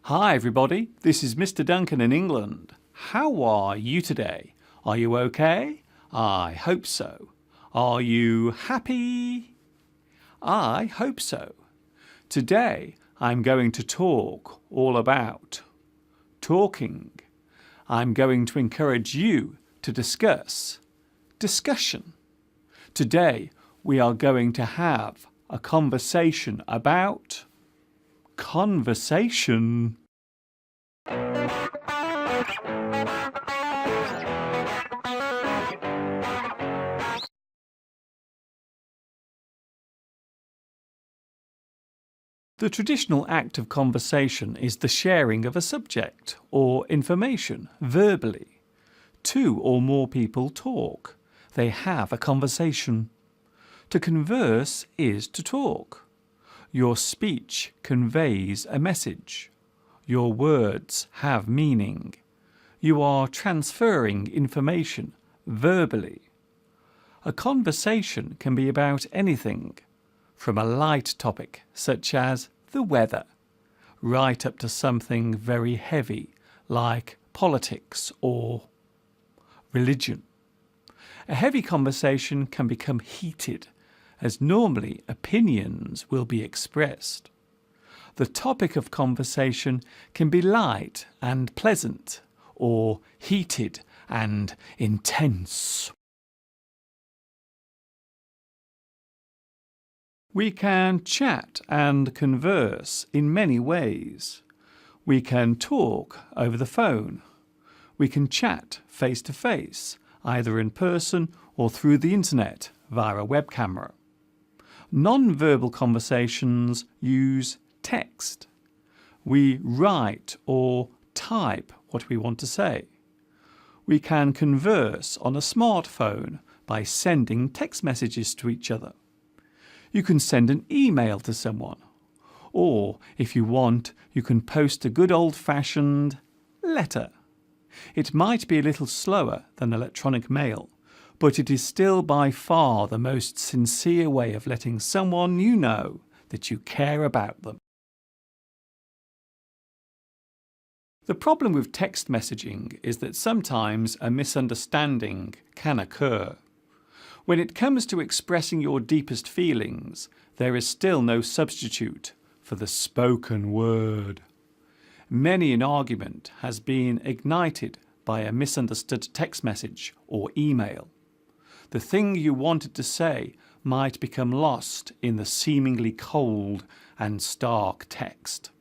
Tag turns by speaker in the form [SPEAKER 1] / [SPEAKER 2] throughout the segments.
[SPEAKER 1] Hi everybody, this is Mr. Duncan in England. How are you today? Are you okay? I hope so. Are you happy? I hope so. Today I'm going to talk all about talking. I'm going to encourage you to discuss discussion. Today we are going to have a conversation about conversation. The traditional act of conversation is the sharing of a subject or information verbally. Two or more people talk. They have a conversation. To converse is to talk. Your speech conveys a message. Your words have meaning. You are transferring information verbally. A conversation can be about anything, from a light topic such as the weather, right up to something very heavy like politics or religion. A heavy conversation can become heated, as normally opinions will be expressed. The topic of conversation can be light and pleasant, or heated and intense. We can chat and converse in many ways. We can talk over the phone. We can chat face to face, either in person or through the internet via a web camera. Non-verbal conversations use text. We write or type what we want to say. We can converse on a smartphone by sending text messages to each other. You can send an email to someone, or if you want, you can post a good old-fashioned letter. It might be a little slower than electronic mail, but it is still by far the most sincere way of letting someone you know that you care about them. The problem with text messaging is that sometimes a misunderstanding can occur. When it comes to expressing your deepest feelings, there is still no substitute for the spoken word. Many an argument has been ignited by a misunderstood text message or email. The thing you wanted to say might become lost in the seemingly cold and stark text.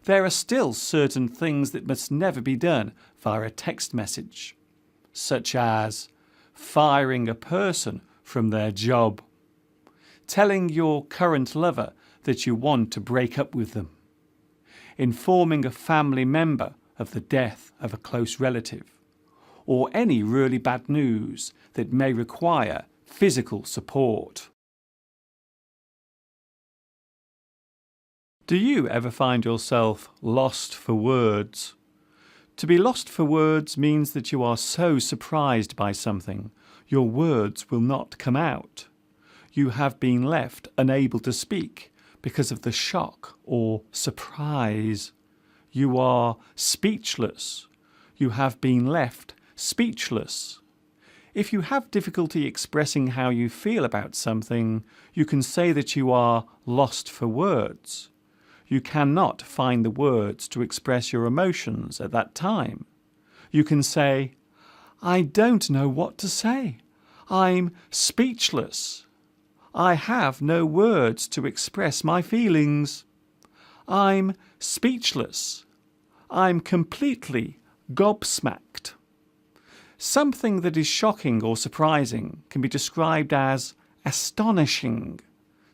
[SPEAKER 1] There are still certain things that must never be done via a text message, such as firing a person from their job, telling your current lover that you want to break up with them, informing a family member of the death of a close relative, or any really bad news that may require physical support. Do you ever find yourself lost for words? To be lost for words means that you are so surprised by something, your words will not come out. You have been left unable to speak because of the shock or surprise. You are speechless. You have been left speechless. If you have difficulty expressing how you feel about something, you can say that you are lost for words. You cannot find the words to express your emotions at that time. You can say, I don't know what to say. I'm speechless. I have no words to express my feelings. I'm speechless. I'm completely gobsmacked. Something that is shocking or surprising can be described as astonishing,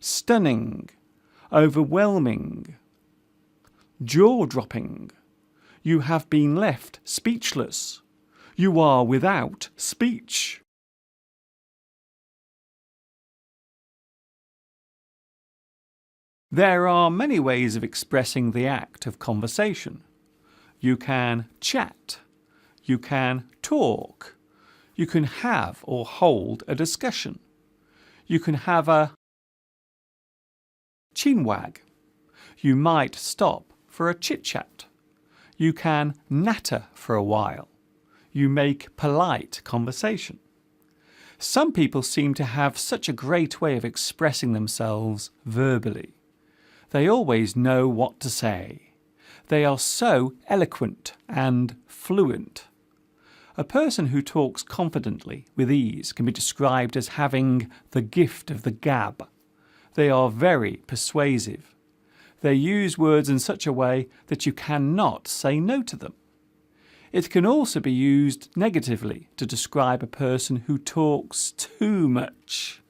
[SPEAKER 1] stunning, overwhelming, jaw-dropping. You have been left speechless. You are without speech. There are many ways of expressing the act of conversation. You can chat. You can talk. You can have or hold a discussion. You can have a chinwag. You might stop for a chit-chat You can natter for a while. You make polite conversation. Some people seem to have such a great way of expressing themselves verbally. They always know what to say. They are so eloquent and fluent. A person who talks confidently, with ease, can be described as having the gift of the gab. They are very persuasive. They use words in such a way that you cannot say no to them. It can also be used negatively to describe a person who talks too much.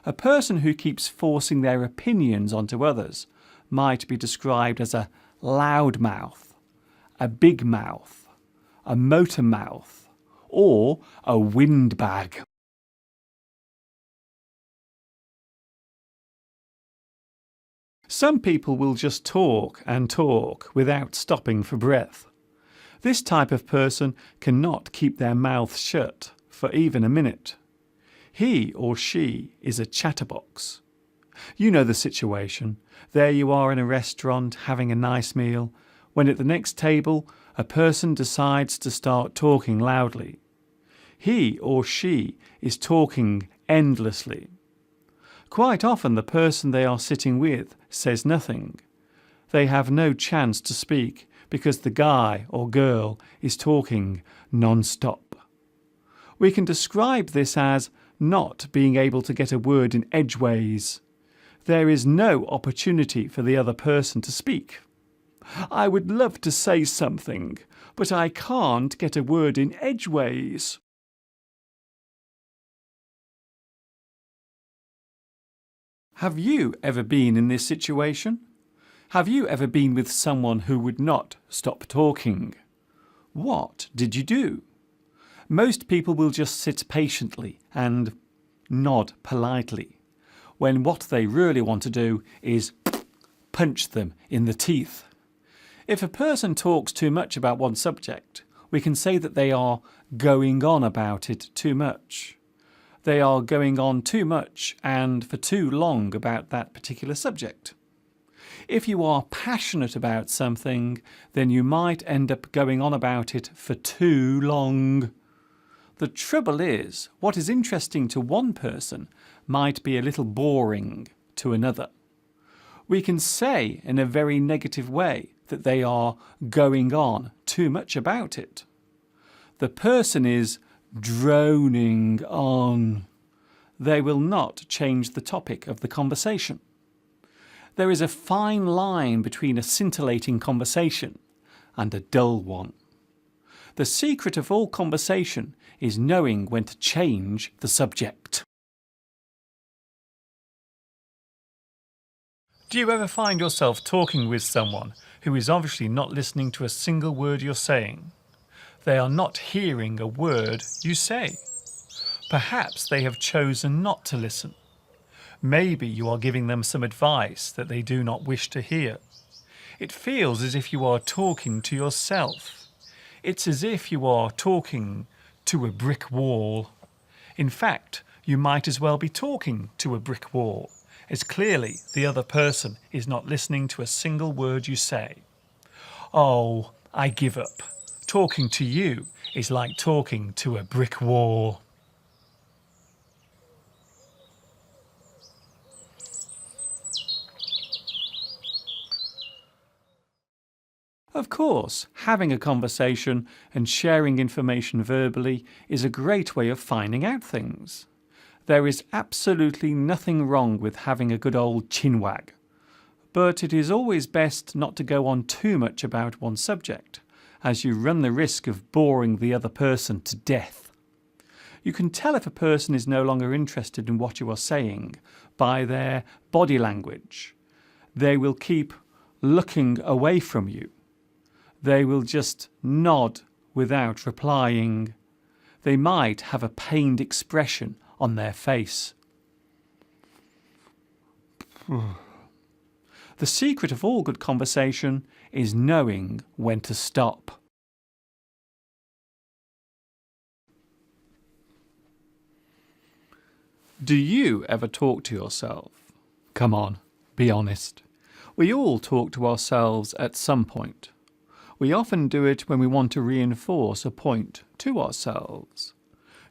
[SPEAKER 1] A person who keeps forcing their opinions onto others might be described as a loudmouth, a big mouth, a motor mouth, or a windbag. Some people will just talk and talk without stopping for breath. This type of person cannot keep their mouth shut for even a minute. He or she is a chatterbox. You know the situation. There you are in a restaurant having a nice meal, when at the next table a person decides to start talking loudly. He or she is talking endlessly. Quite often the person they are sitting with says nothing. They have no chance to speak because the guy or girl is talking non-stop. We can describe this as not being able to get a word in edgeways. There is no opportunity for the other person to speak. I would love to say something, but I can't get a word in edgeways. Have you ever been in this situation? Have you ever been with someone who would not stop talking? What did you do? Most people will just sit patiently and nod politely, when what they really want to do is punch them in the teeth. If a person talks too much about one subject, we can say that they are going on about it too much. They are going on too much and for too long about that particular subject. If you are passionate about something, then you might end up going on about it for too long. The trouble is, what is interesting to one person might be a little boring to another. We can say in a very negative way that they are going on too much about it. The person is droning on. They will not change the topic of the conversation. There is a fine line between a scintillating conversation and a dull one. The secret of all conversation is knowing when to change the subject. Do you ever find yourself talking with someone who is obviously not listening to a single word you're saying? They are not hearing a word you say. Perhaps they have chosen not to listen. Maybe you are giving them some advice that they do not wish to hear. It feels as if you are talking to yourself. It's as if you are talking to a brick wall. In fact, you might as well be talking to a brick wall, as clearly the other person is not listening to a single word you say. Oh, I give up. Talking to you is like talking to a brick wall. Of course, having a conversation and sharing information verbally is a great way of finding out things. There is absolutely nothing wrong with having a good old chinwag, but it is always best not to go on too much about one subject, as you run the risk of boring the other person to death. You can tell if a person is no longer interested in what you are saying by their body language. They will keep looking away from you. They will just nod without replying. They might have a pained expression on their face. The secret of all good conversation is knowing when to stop. Do you ever talk to yourself? Come on, be honest. We all talk to ourselves at some point. We often do it when we want to reinforce a point to ourselves.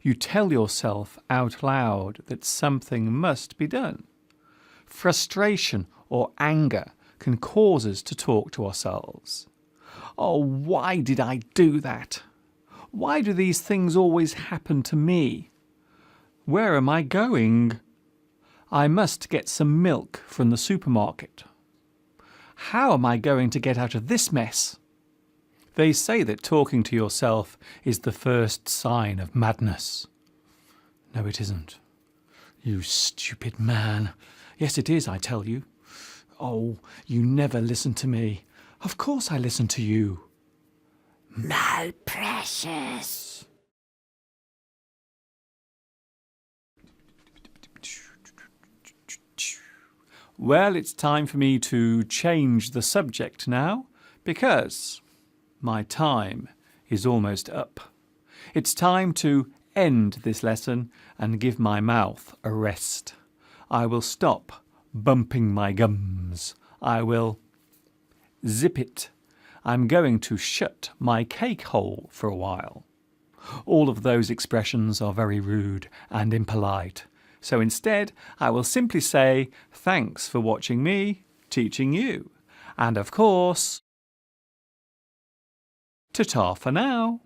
[SPEAKER 1] You tell yourself out loud that something must be done. Frustration or anger can cause us to talk to ourselves. Oh, why did I do that? Why do these things always happen to me? Where am I going? I must get some milk from the supermarket. How am I going to get out of this mess? They say that talking to yourself is the first sign of madness. No, it isn't. You stupid man. Yes, it is, I tell you. Oh, you never listen to me. Of course I listen to you. My precious. Well, it's time for me to change the subject now, because my time is almost up. It's time to end this lesson and give my mouth a rest. I will stop bumping my gums. I will zip it. I'm going to shut my cake hole for a while. All of those expressions are very rude and impolite. So instead, I will simply say, thanks for watching me teaching you. And of course, ta-ta for now.